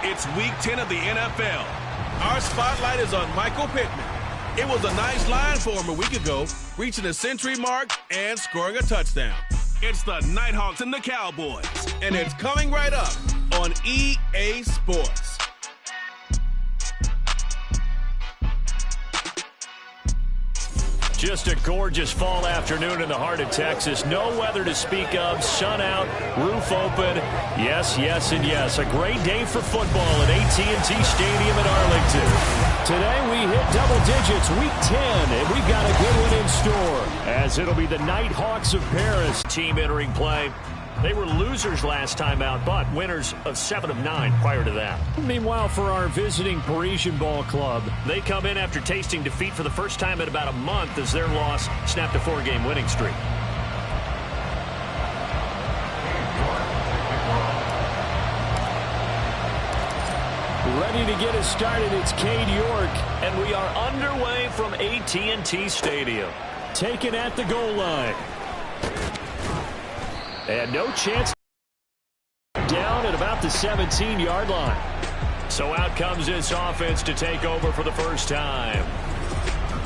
It's Week 10 of the NFL. Our spotlight is on Michael Pittman. It was a nice line for him a week ago, reaching the century mark and scoring a touchdown. It's the Nighthawks and the Cowboys, and it's coming right up on EA Sports. Just a gorgeous fall afternoon in the heart of Texas. No weather to speak of. Sun out, roof open. Yes, yes, and yes. A great day for football at AT&T Stadium in Arlington. Today we hit double digits, Week 10, and we've got a good one in store, as it'll be the Nighthawks of Paris team entering play. They were losers last time out, but winners of 7 of 9 prior to that. Meanwhile, for our visiting Parisian ball club, they come in after tasting defeat for the first time in about a month as their loss snapped a 4-game winning streak. Ready to get us started, it's Cade York, and we are underway from AT&T Stadium. Taken at the goal line. And no chance. Down at about the 17-yard line. So out comes this offense to take over for the first time.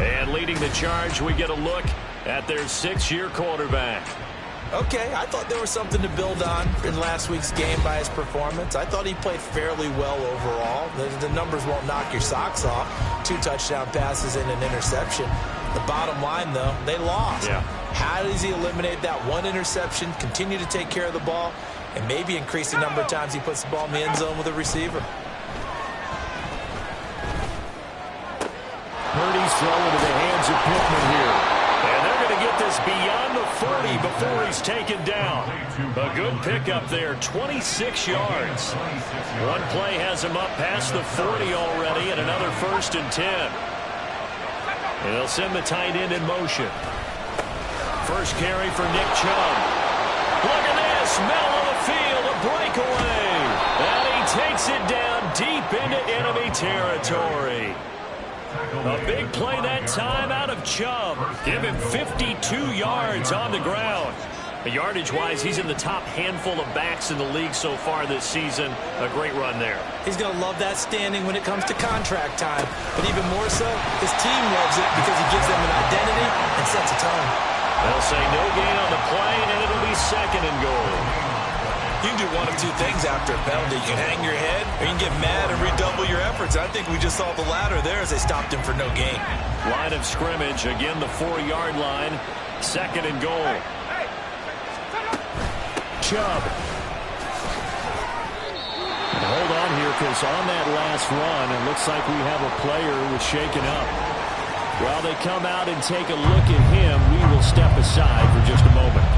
And leading the charge, we get a look at their 6-year quarterback. Okay, I thought there was something to build on in last week's game by his performance. I thought he played fairly well overall. The numbers won't knock your socks off. 2 touchdown passes and an interception. The bottom line, though, they lost. Yeah. How does he eliminate that one interception, continue to take care of the ball, and maybe increase the number of times he puts the ball in the end zone with a receiver? Purdy's throw into the hands of Pittman here. And they're going to get this beyond the 40 before he's taken down. A good pickup there, 26 yards. One play has him up past the 40 already, and another 1st and 10. And they'll send the tight end in motion. First carry for Nick Chubb. Look at this, middle of the field, a breakaway. And he takes it down deep into enemy territory. A big play that time out of Chubb. Give him 52 yards on the ground. Yardage-wise, he's in the top handful of backs in the league so far this season. A great run there. He's going to love that standing when it comes to contract time. But even more so, his team loves it because he gives them an identity and sets a tone. They'll say no gain on the play, and it'll be 2nd and goal. You can do one of 2 things after a penalty. You can hang your head, or you can get mad and redouble your efforts. I think we just saw the latter there as they stopped him for no gain. Line of scrimmage, again the 4-yard line. 2nd and goal. Chubb. Hold on here because on that last run, it looks like we have a player who was shaken up. While they come out and take a look at him, we will step aside for just a moment.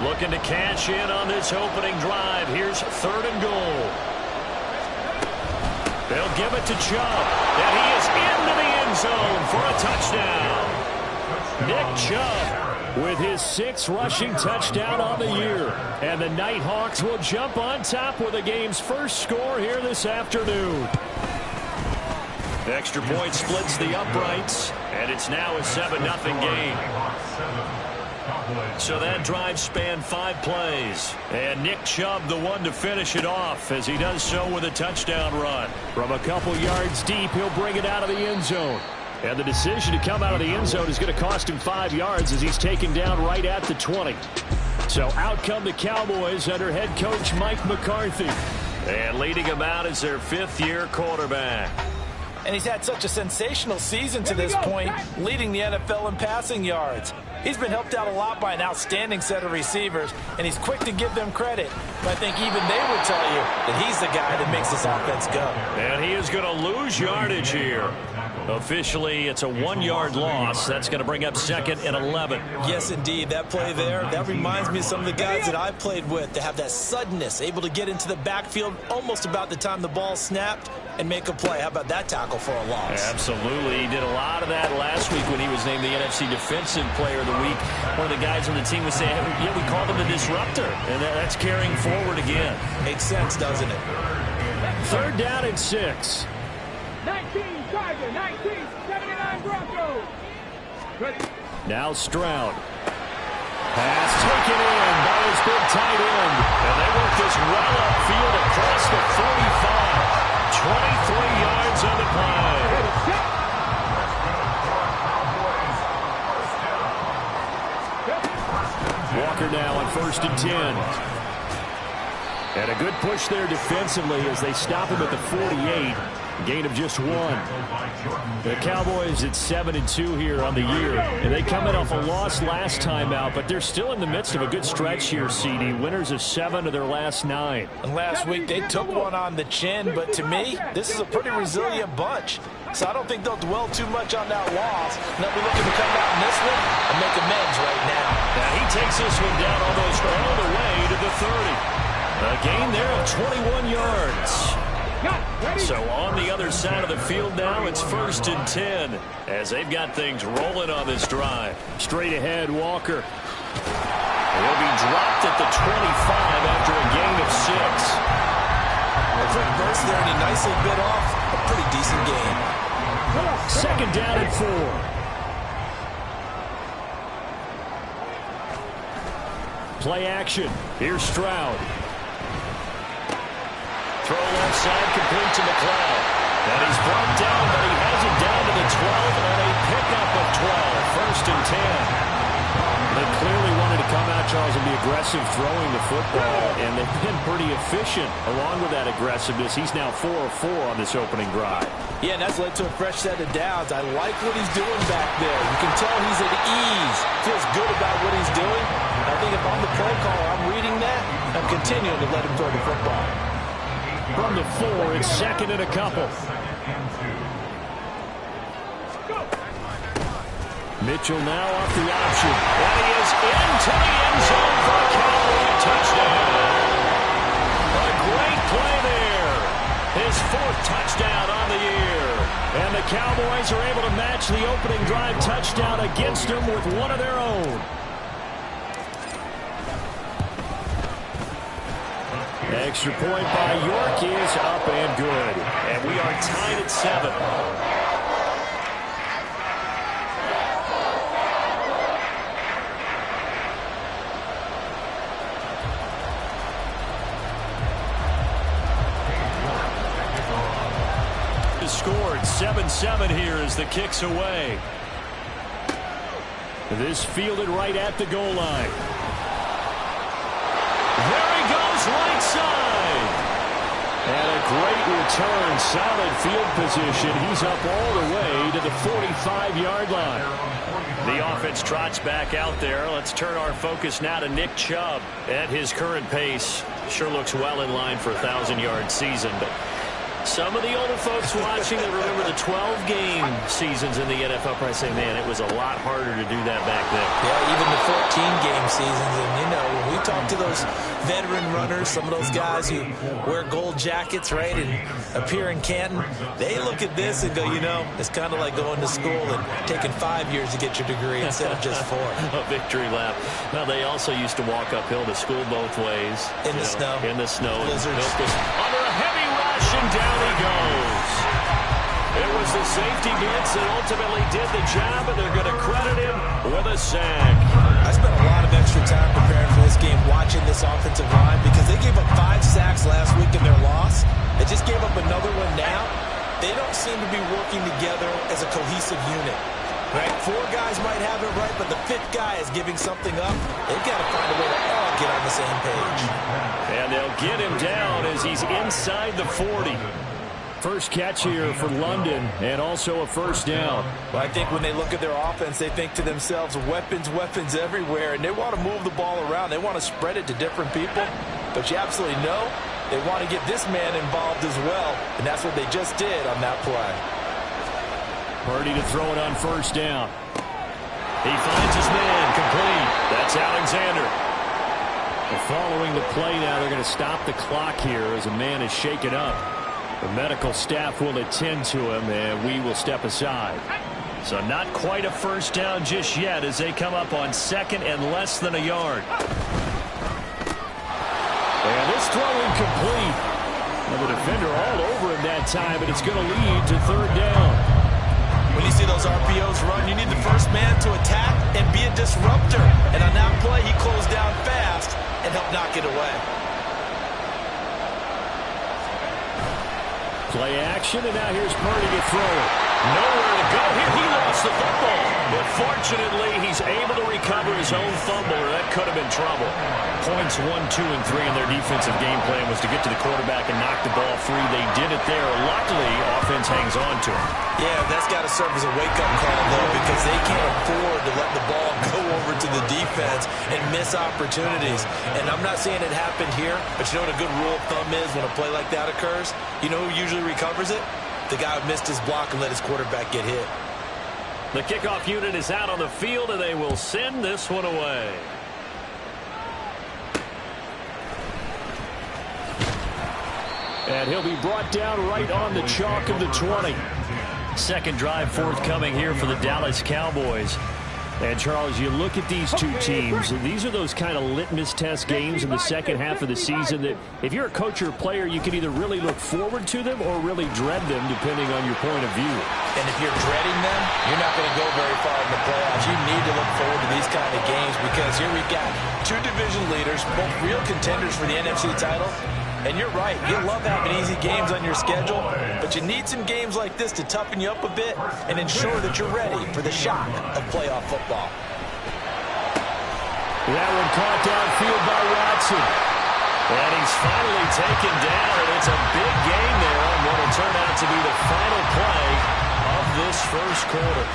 Looking to cash in on this opening drive. Here's 3rd and goal. They'll give it to Chubb, and he is into the end zone for a touchdown. Nick Chubb with his 6th rushing touchdown on the year. And the Nighthawks will jump on top with the game's first score here this afternoon. The extra point splits the uprights, and it's now a 7-0 game. So that drive spanned 5 plays. And Nick Chubb the one to finish it off as he does so with a touchdown run. From a couple yards deep, he'll bring it out of the end zone. And the decision to come out of the end zone is going to cost him 5 yards as he's taken down right at the 20. So out come the Cowboys under head coach Mike McCarthy. And leading him out is their 5th-year quarterback. And he's had such a sensational season to this point, leading the NFL in passing yards. He's been helped out a lot by an outstanding set of receivers, and he's quick to give them credit. But I think even they would tell you that he's the guy that makes this offense go. And he is going to lose yardage here. Officially, it's a 1-yard loss. That's going to bring up 2nd and 11. Yes, indeed. That play there, that reminds me of some of the guys that I played with to have that suddenness, able to get into the backfield almost about the time the ball snapped and make a play. How about that tackle for a loss? Absolutely. He did a lot of that last week when he was named the NFC Defensive Player of the Week. One of the guys on the team was saying, hey, yeah, we called him the disruptor. And that's carrying forward again. Makes sense, doesn't it? 3rd down and 6. 19 Tiger, 19, 79 Broncos. Ready. Now Stroud. Pass taken in by his big tight end. And they work this well upfield across the 45. 23 yards on the play. Walker now on 1st and 10. And a good push there defensively as they stop him at the 48. Gain of just 1. The Cowboys at 7-2 here on the year. And they come in off a loss last time out, but they're still in the midst of a good stretch here, CD. Winners of 7 of their last 9. And last week they took one on the chin, but to me, this is a pretty resilient bunch. So I don't think they'll dwell too much on that loss. And they'll be looking to come out in this one and make amends right now. Now he takes this one down almost all the way to the 30. A gain there of 21 yards. So on the other side of the field now, it's 1st and 10 as they've got things rolling on this drive. Straight ahead, Walker. He'll be dropped at the 25 after a gain of 6. A quick burst there, and he nicely bit off a pretty decent gain. 2nd down and 4. Play action. Here's Stroud. Throw left side, complete to McLeod. And he's brought down, but he has it down to the 12 on a pickup of 12. 1st and 10. They clearly wanted to come out, Charles, and be aggressive throwing the football, and they've been pretty efficient along with that aggressiveness. He's now 4 of 4 on this opening drive. Yeah, and that's led to a fresh set of downs. I like what he's doing back there. You can tell he's at ease, feels good about what he's doing. I think if I'm the play caller, I'm reading that, I'm continuing to let him throw the football. From the 4, it's 2nd and a couple. Mitchell now off the option. And he is into the end zone for a Cowboy touchdown. A great play there. His 4th touchdown on the year. And the Cowboys are able to match the opening drive touchdown against them with one of their own. Extra point by York is up and good. And we are tied at 7. Scored 7-7 here as the kick's away. This fielded right at the goal line. There he goes right side. And a great return. Solid field position. He's up all the way to the 45-yard line. The offense trots back out there. Let's turn our focus now to Nick Chubb. At his current pace, sure looks well in line for a 1,000-yard season, but some of the older folks watching that remember the 12-game seasons in the NFL probably say, man, it was a lot harder to do that back then. Yeah, even the 14-game seasons. And, you know, when we talk to those veteran runners, some of those guys who wear gold jackets, right, and appear in Canton, they look at this and go, you know, it's kind of like going to school and taking 5 years to get your degree instead of just 4. A victory lap. Well, they also used to walk uphill to school both ways. In the snow. In the snow. Blizzards. Under a heavy rush, and down he goes. It was the safety blitz that ultimately did the job, and they're going to credit him with a sack. I spent a lot of extra time preparing for this game, watching this offensive line, because they gave up 5 sacks last week in their loss. They just gave up another one now. They don't seem to be working together as a cohesive unit. Right? 4 guys might have it right, but the 5th guy is giving something up. They've got to find a way to all get on the same page. And they'll get him down as he's inside the 40. First catch here for London, and also a first down. Well, I think when they look at their offense, they think to themselves, weapons, weapons everywhere, and they want to move the ball around. They want to spread it to different people, but you absolutely know they want to get this man involved as well, and that's what they just did on that play. Purdy to throw it on first down. He finds his man, complete. That's Alexander. Well, following the play now, they're going to stop the clock here as a man is shaken up. The medical staff will attend to him, and we will step aside. So not quite a first down just yet as they come up on second and less than a yard. And this throw incomplete. Well, the defender all over him that time, but it's going to lead to third down. When you see those RPOs run, you need the first man to attack and be a disruptor. And on that play, he closed down fast and helped knock it away. Play action, and now here's Purdy to throw it. Nowhere to go here. He lost the football. But fortunately, he's able to recover his own fumble, or that could have been trouble. Points 1, 2, and 3 in their defensive game plan was to get to the quarterback and knock the ball free. They did it there. Luckily, offense hangs on to him. Yeah, that's got to serve as a wake-up call, though, because they can't afford to let the ball go over to the defense and miss opportunities. And I'm not saying it happened here, but you know what a good rule of thumb is when a play like that occurs? You know who usually recovers it? The guy who missed his block and let his quarterback get hit. The kickoff unit is out on the field, and they will send this one away. And he'll be brought down right on the chalk of the 20. Second drive forthcoming here for the Dallas Cowboys. And, Charles, you look at these two teams, and these are those kind of litmus test games in the second half of the season that if you're a coach or a player, you can either really look forward to them or really dread them, depending on your point of view. And if you're dreading them, you're not going to go very far in the playoffs. You need to look forward to these kind of games because here we've got 2 division leaders, both real contenders for the NFC title. And you're right, you love having easy games on your schedule, but you need some games like this to toughen you up a bit and ensure that you're ready for the shock of playoff football. That one caught downfield by Watson. And he's finally taken down, and it's a big gain there on what will turn out to be the final play of this first quarter.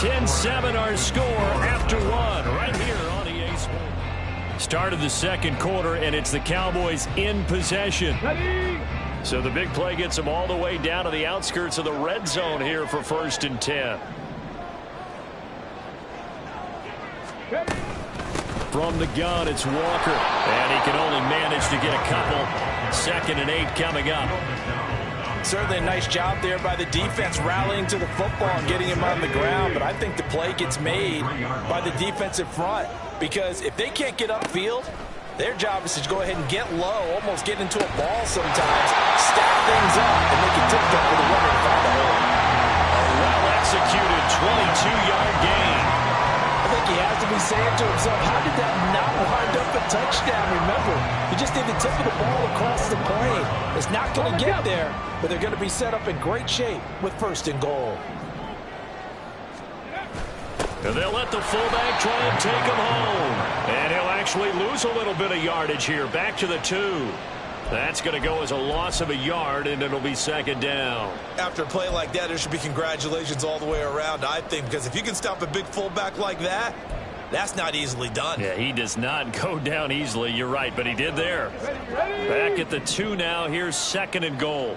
10-7 our score after 1 right here on EA Sports. Start of the second quarter, and it's the Cowboys in possession. So the big play gets them all the way down to the outskirts of the red zone here for 1st and 10. From the gun, it's Walker. And he can only manage to get a couple. 2nd and 8 coming up. Certainly a nice job there by the defense rallying to the football and getting him on the ground, but I think the play gets made by the defensive front because if they can't get upfield, their job is to go ahead and get low, almost get into a ball sometimes, stack things up, and make a tip-top for the runner to find a hole. A well-executed 22-yard gain. I think he has to be saying to himself, how did that not wind up a touchdown? Remember, he just did the tip of the ball across the plane. It's not going to get there, but they're going to be set up in great shape with 1st and goal. And they'll let the fullback try and take him home. And he'll actually lose a little bit of yardage here. Back to the 2. That's going to go as a loss of a yard, and it'll be second down. After a play like that, there should be congratulations all the way around, I think, because if you can stop a big fullback like that, that's not easily done. Yeah, he does not go down easily. You're right, but he did there. Back at the 2 now. Here's second and goal.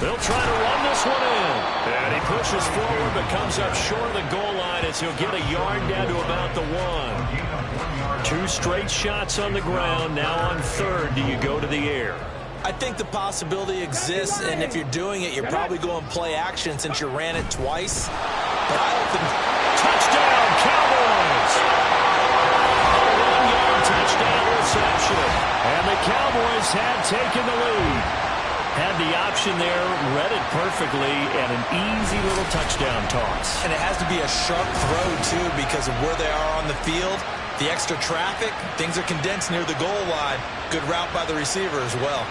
They'll try to run this one in. And he pushes forward but comes up short of the goal line as he'll get a yard down to about the 1. 2 straight shots on the ground. Now on third, do you go to the air? I think the possibility exists, and if you're doing it, you're probably going play action since you ran it twice. But I don't think... Touchdown, Cowboys! A 1-yard touchdown reception. And the Cowboys have taken the lead. Had the option there, read it perfectly, and an easy little touchdown toss. And it has to be a sharp throw, too, because of where they are on the field. The extra traffic, things are condensed near the goal line. Good route by the receiver as well.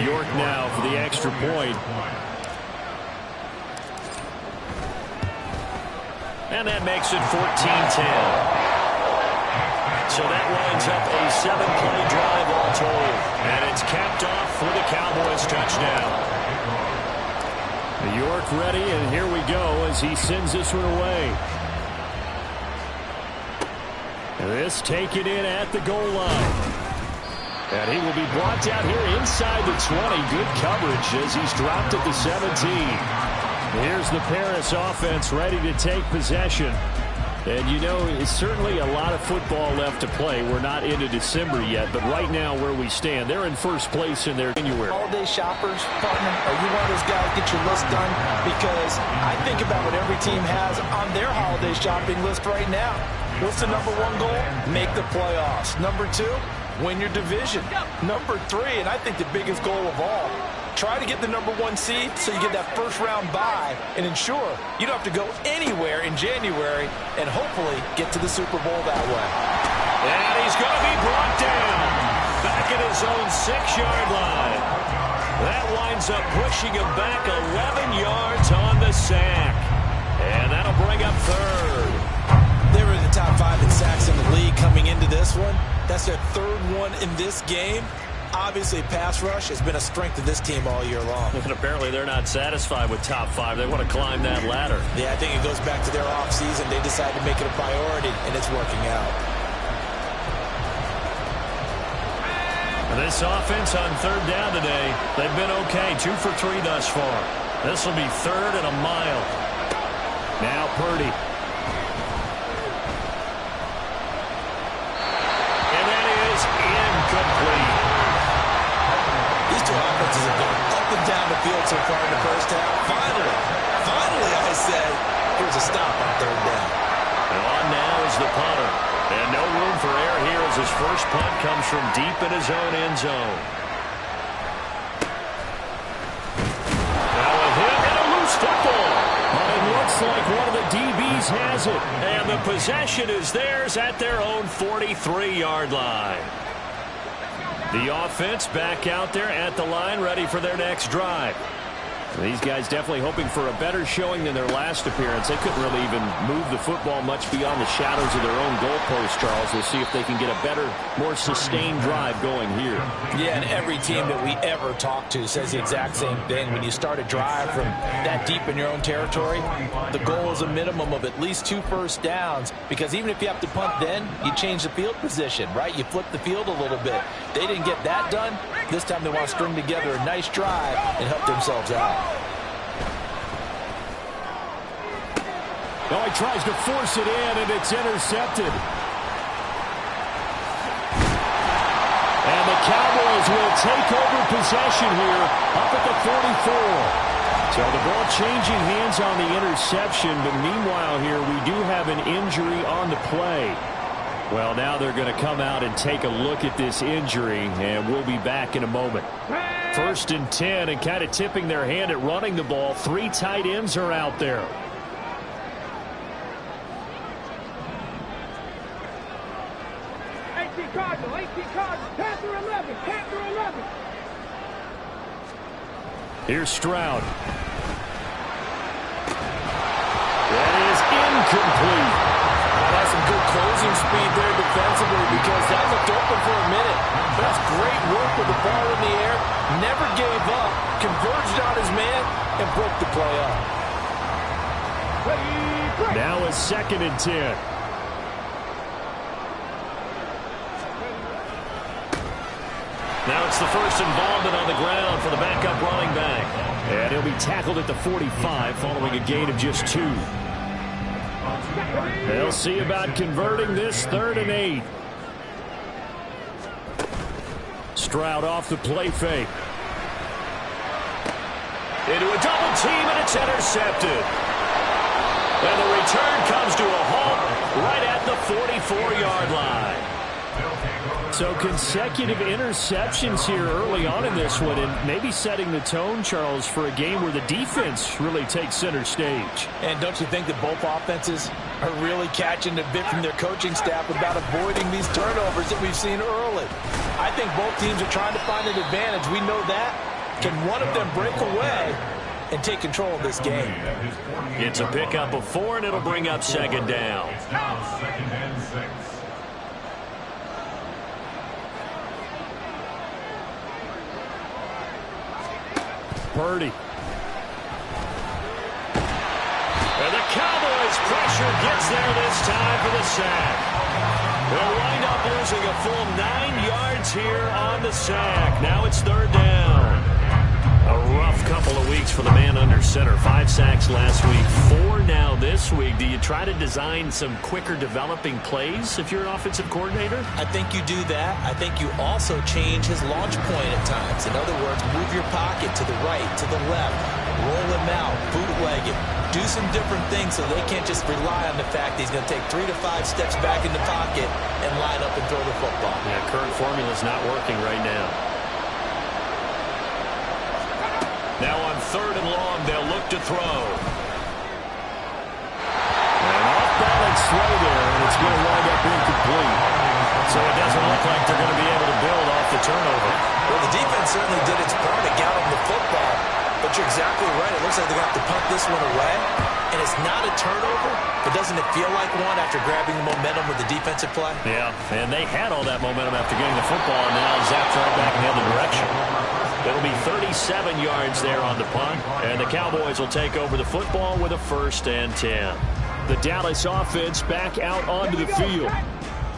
York now for the extra point. And that makes it 14-10. So that winds up a 7-play drive all told. And it's capped off for the Cowboys touchdown. York ready, and here we go as he sends this one away. And this taken in at the goal line. And he will be brought down here inside the 20. Good coverage as he's dropped at the 17. Here's the Paris offense ready to take possession. And, you know, it's certainly a lot of football left to play. We're not into December yet, but right now where we stand, they're in first place in their January. Holiday shoppers, partner, are you one of those guys get your list done? Because I think about what every team has on their holiday shopping list right now. What's the number 1 goal? Make the playoffs. Number 2, win your division. Number 3, and I think the biggest goal of all, try to get the number 1 seed so you get that first-round bye and ensure you don't have to go anywhere in January and hopefully get to the Super Bowl that way. And he's going to be brought down back at his own 6-yard line. That winds up pushing him back 11 yards on the sack. And that'll bring up third. They were in the top 5 in sacks in the league coming into this one. That's their 3rd one in this game. Obviously, pass rush has been a strength of this team all year long. And apparently they're not satisfied with top 5. They want to climb that ladder. Yeah, I think it goes back to their offseason. They decided to make it a priority, and it's working out. And this offense on third down today, they've been okay. 2 for 3 thus far. This will be 3rd and a mile. Now Purdy. And that is incomplete. These 2 offenses have gone up and down the field so far in the first half. Finally, I say, here's a stop on third down. And on now is the punter. And no room for error here as his first punt comes from deep in his own end zone. Now a hit and a loose football. But it looks like one of the DBs has it. And the possession is theirs at their own 43-yard line. The offense back out there at the line, ready for their next drive. These guys definitely hoping for a better showing than their last appearance. They couldn't really even move the football much beyond the shadows of their own goalpost, Charles. We'll see if they can get a better, more sustained drive going here. Yeah, and every team that we ever talk to says the exact same thing. When you start a drive from that deep in your own territory, the goal is a minimum of at least 2 first downs, because even if you have to punt then, you change the field position, right? You flip the field a little bit. They didn't get that done. This time they want to string together a nice drive and help themselves out. Oh, he tries to force it in, and it's intercepted. And the Cowboys will take over possession here up at the 44. So the ball changing hands on the interception, but meanwhile here we do have an injury on the play. Well, now they're going to come out and take a look at this injury, and we'll be back in a moment. 1st and 10, and kind of tipping their hand at running the ball. 3 tight ends are out there. 18 Cardinal, Panther 11, Panther 11. Here's Stroud. incomplete. That's some good closing speed there defensively because that looked open for a minute. But that's great work with the ball in the air. Never gave up, converged on his man, and broke the play up. Now a 2nd and 10. Now it's the first involvement on the ground for the backup running back. And he'll be tackled at the 45 following a gain of just 2. They'll see about converting this 3rd and 8. Stroud off the play fake. Into a double team, and it's intercepted. And the return comes to a halt right at the 44-yard line. So consecutive interceptions here early on in this one, and maybe setting the tone, Charles, for a game where the defense really takes center stage. And don't you think that both offenses are really catching a bit from their coaching staff about avoiding these turnovers that we've seen early? I think both teams are trying to find an advantage. We know that. Can one of them break away and take control of this game? It's a pickup of 4, and it'll bring up 2nd down. Now 2nd and 6. Purdy. And the Cowboys pressure gets there this time for the sack. They'll wind up losing a full 9 yards here on the sack. Now it's 3rd down. A rough couple of weeks for the man under center. 5 sacks last week, 4 now this week. Do you try to design some quicker developing plays if you're an offensive coordinator? I think you do that. I think you also change his launch point at times. In other words, move your pocket to the right, to the left, roll him out, bootleg it, do some different things so they can't just rely on the fact that he's going to take 3 to 5 steps back in the pocket and line up and throw the football. Yeah, current formula's not working right now. Now on 3rd and long, they'll look to throw. And off-balance throw there, and it's going to wind up incomplete. So it doesn't look like they're going to be able to build off the turnover. Well, the defense certainly did its part to get him the football, but you're exactly right. It looks like they're going to have to punt this one away, and it's not a turnover, but doesn't it feel like one after grabbing the momentum with the defensive play? Yeah, and they had all that momentum after getting the football, and now zapped right back in the other direction. It'll be 37 yards there on the punt, and the Cowboys will take over the football with a 1st and 10. The Dallas offense back out onto the field.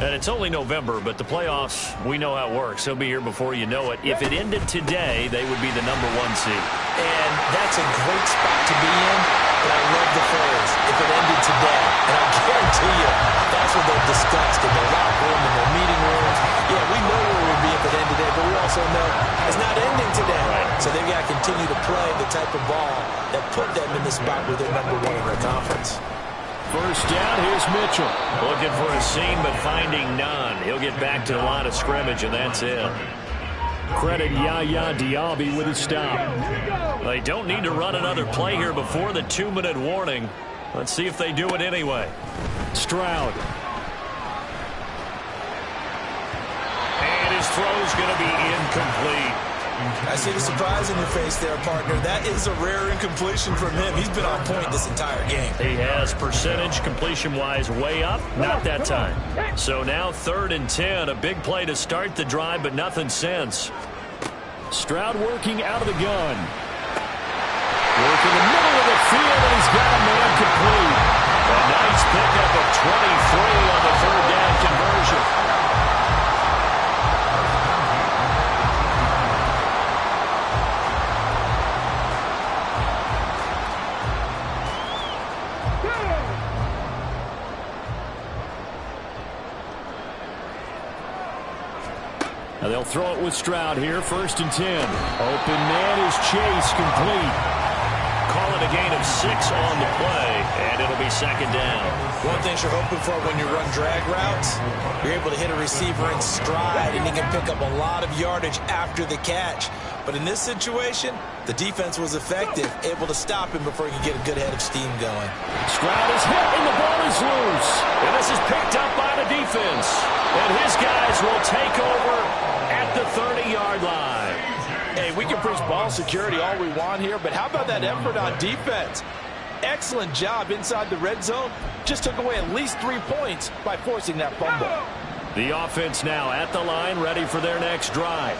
And it's only November, but the playoffs, we know how it works. They'll be here before you know it. If it ended today, they would be the #1 seed. And that's a great spot to be in, but I love the phrase, if it ended today. And I guarantee you, that's what they've discussed in their locker room, in their meeting rooms. Yeah, we know where we'd be if it ended today, but we also know it's not ending today. Right. So they've got to continue to play the type of ball that put them in the spot where they're #1 in their conference. 1st down, here's Mitchell. Looking for a seam, but finding none. He'll get back to the line of scrimmage, and that's it. Credit Yaya Diaby with a stop. They don't need to run another play here before the 2-minute warning. Let's see if they do it anyway. Stroud. And his throw's going to be incomplete. I see the surprise in your face there, partner. That is a rare incompletion from him. He's been on point this entire game. He has percentage completion-wise way up. Not that time. So now 3rd and 10. A big play to start the drive, but nothing since. Stroud working out of the gun. Working the middle of the field, and he's got a man complete. A nice pickup of 23 on the 3rd down conversion. Now they'll throw it with Stroud here, 1st and 10. Open man is Chase, complete. Call it a gain of 6 on the play, and it'll be 2nd down. One thing you're hoping for when you run drag routes, you're able to hit a receiver in stride, and he can pick up a lot of yardage after the catch. But in this situation, the defense was effective, able to stop him before he could get a good head of steam going. Stroud is hit, and the ball is loose. And this is picked up by the defense. And his guys will take over at the 30-yard line. Hey, we can preach ball security all we want here, but how about that effort on defense? excellent job inside the red zone. Just took away at least 3 points by forcing that fumble. The offense now at the line, ready for their next drive.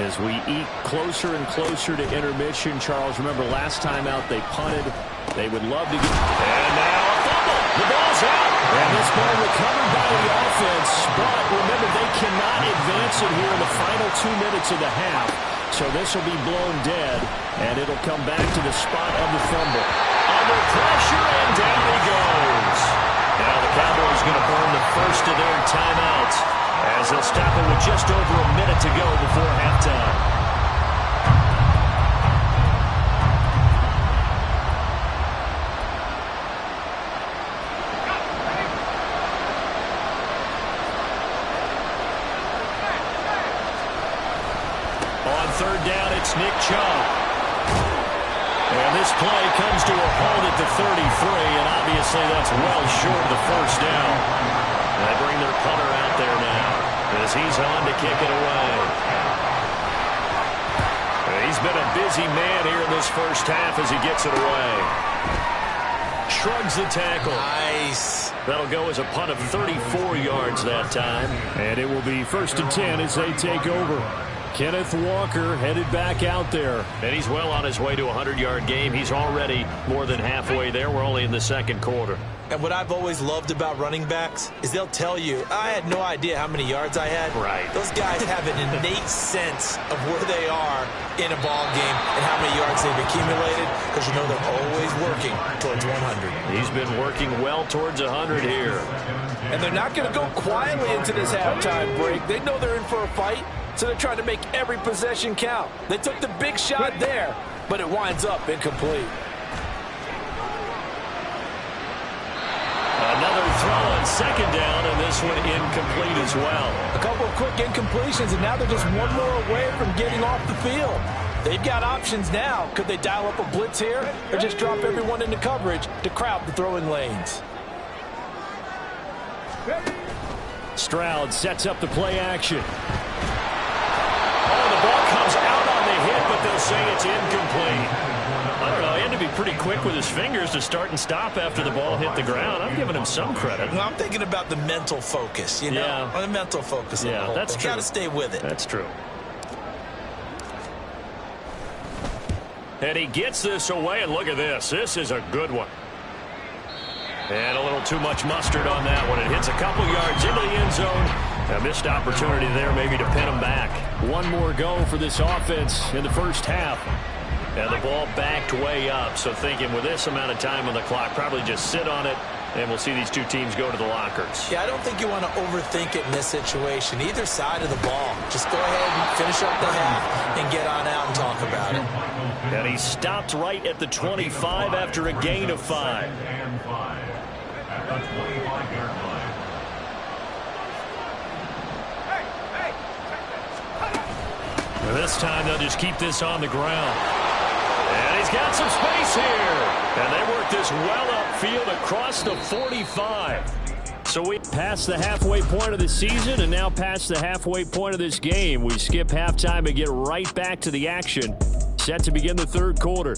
As we eke closer and closer to intermission, Charles, remember last time out they punted. They would love to get... And now a fumble. The ball's out. And this ball recovered by the offense. But remember, they cannot advance it here in the final 2 minutes of the half. So this will be blown dead, and it'll come back to the spot of the fumble. Under pressure, and down he goes. Now the Cowboys going to burn the first of their timeouts as they'll stop it with just over a minute to go before halftime. On third down, it's Nick Chubb. And this play comes to a halt at the 33, and obviously that's well short of the first down. They bring their punter out there now as he's on to kick it away. He's been a busy man here in this first half as he gets it away. Shrugs the tackle. Nice. That'll go as a punt of 34 yards that time. And it will be 1st and 10 as they take over. Kenneth Walker headed back out there. And he's well on his way to a 100-yard game. He's already more than halfway there. We're only in the second quarter. And what I've always loved about running backs is they'll tell you, I had no idea how many yards I had. Right. Those guys have an innate sense of where they are in a ball game and how many yards they've accumulated, because you know they're always working towards 100. He's been working well towards 100 here. And they're not going to go quietly into this halftime break. They know they're in for a fight, so they're trying to make every possession count. They took the big shot there, but it winds up incomplete. Another throw on second down, and this one incomplete as well. A couple of quick incompletions, and now they're just one more away from getting off the field. They've got options now. Could they dial up a blitz here, or just drop everyone into coverage to crowd the throwing lanes? Stroud sets up the play action. Oh, the ball comes out on the hit, but they'll say it's incomplete. I don't know, he had to be pretty quick with his fingers to start and stop after the ball hit the ground. I'm giving him some credit. Well, I'm thinking about the mental focus, you know? Yeah. The mental focus. Yeah, that's true. You got to stay with it. That's true. And he gets this away, and look at this. This is a good one. And a little too much mustard on that one. It hits a couple yards into the end zone. A missed opportunity there maybe to pin him back. One more go for this offense in the first half. And the ball backed way up. So thinking with this amount of time on the clock, probably just sit on it, and we'll see these two teams go to the lockers. Yeah, I don't think you want to overthink it in this situation. Either side of the ball. Just go ahead and finish up the half and get on out and talk about it. And he stopped right at the 25 after a gain of 5. At the 25-yard line. And this time they'll just keep this on the ground. And he's got some space here. And they work this well upfield across the 45. So we pass the halfway point of the season and now past the halfway point of this game. We skip halftime and get right back to the action. Set to begin the third quarter.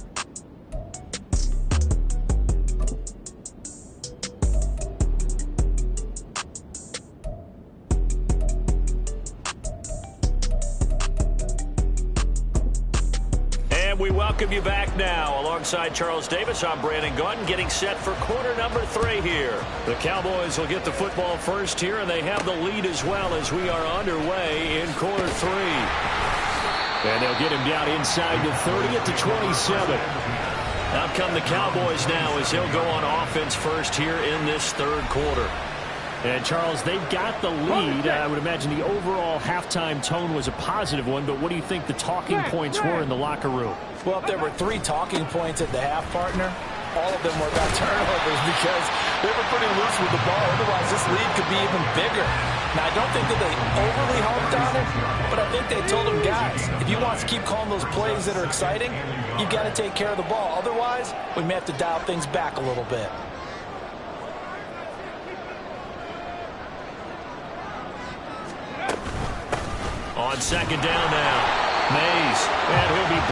We welcome you back now. Alongside Charles Davis, I'm Brandon Gaudin, getting set for quarter number 3 here. The Cowboys will get the football first here, and they have the lead as well as we are underway in quarter 3. And they'll get him down inside the 30 at the 27. Out come the Cowboys now as they'll go on offense first here in this third quarter. And, Charles, they've got the lead. I would imagine the overall halftime tone was a positive one, but what do you think the talking points were in the locker room? Well, if there were 3 talking points at the half, partner, all of them were about turnovers because they were pretty loose with the ball. Otherwise, this lead could be even bigger. Now, I don't think that they overly harped on it, but I think they told them, guys, if you want to keep calling those plays that are exciting, you've got to take care of the ball. Otherwise, we may have to dial things back a little bit. On second down now, Mays, and he'll be